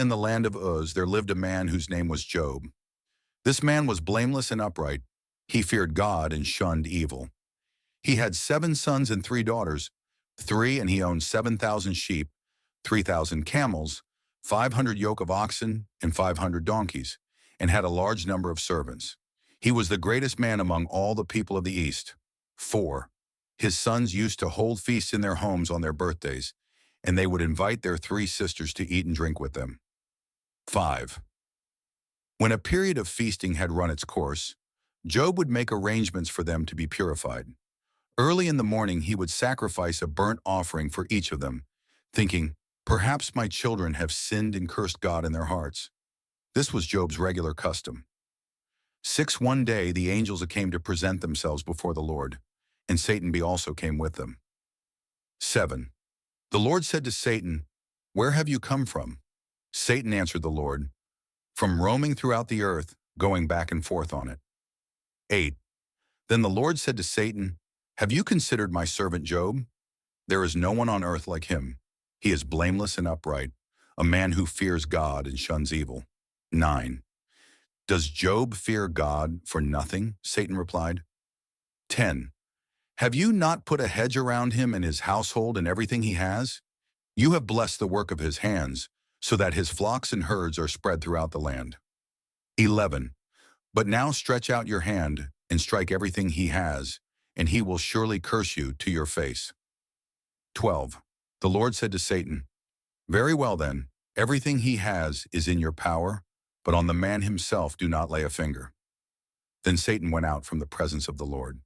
In the land of Uz there lived a man whose name was Job. This man was blameless and upright. He feared God and shunned evil. He had 7 sons and 3 daughters, and he owned 7,000 sheep, 3,000 camels, 500 yoke of oxen, and 500 donkeys, and had a large number of servants. He was the greatest man among all the people of the East. 4. His sons used to hold feasts in their homes on their birthdays, and they would invite their 3 sisters to eat and drink with them. 5. When a period of feasting had run its course, Job would make arrangements for them to be purified. Early in the morning he would sacrifice a burnt offering for each of them, thinking, "Perhaps my children have sinned and cursed God in their hearts." This was Job's regular custom. 6. One day the angels came to present themselves before the Lord, and Satan also came with them. 7. The Lord said to Satan, "Where have you come from?" Satan answered the Lord, "From roaming throughout the earth, going back and forth on it." 8. Then the Lord said to Satan, "Have you considered my servant Job? There is no one on earth like him. He is blameless and upright, a man who fears God and shuns evil." 9. Does Job fear God for nothing? Satan replied. 10. Have you not put a hedge around him and his household and everything he has? You have blessed the work of his hands, so that his flocks and herds are spread throughout the land. 11. But now stretch out your hand and strike everything he has, and he will surely curse you to your face. 12. The Lord said to Satan, "Very well then, everything he has is in your power, but on the man himself do not lay a finger." Then Satan went out from the presence of the Lord.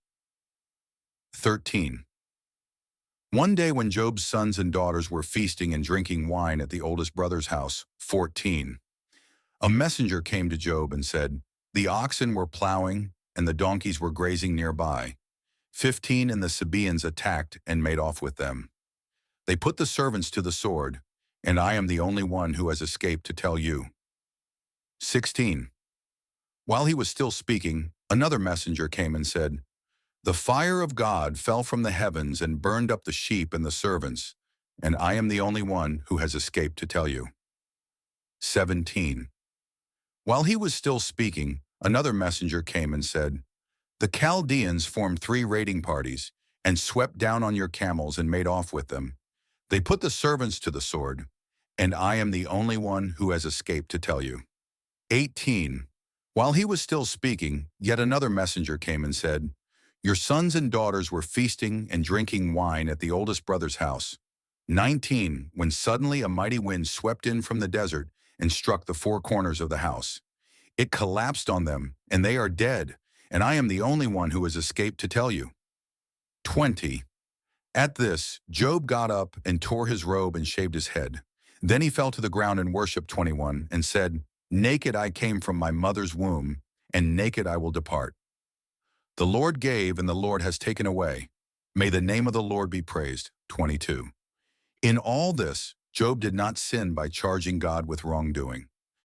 13. One day when Job's sons and daughters were feasting and drinking wine at the oldest brother's house, 14, a messenger came to Job and said, "The oxen were plowing and the donkeys were grazing nearby. 15, and the Sabaeans attacked and made off with them. They put the servants to the sword, and I am the only one who has escaped to tell you." 16. While he was still speaking, another messenger came and said, "The fire of God fell from the heavens and burned up the sheep and the servants, and I am the only one who has escaped to tell you." 17. While he was still speaking, another messenger came and said, "The Chaldeans formed 3 raiding parties and swept down on your camels and made off with them. They put the servants to the sword, and I am the only one who has escaped to tell you." 18. While he was still speaking, yet another messenger came and said, "Your sons and daughters were feasting and drinking wine at the oldest brother's house." 19. When suddenly a mighty wind swept in from the desert and struck the 4 corners of the house. It collapsed on them, and they are dead, and I am the only one who has escaped to tell you. 20. At this, Job got up and tore his robe and shaved his head. Then he fell to the ground and worshipped. 21, and said, "Naked I came from my mother's womb, and naked I will depart. The Lord gave, and the Lord has taken away. May the name of the Lord be praised." 22. In all this, Job did not sin by charging God with wrongdoing.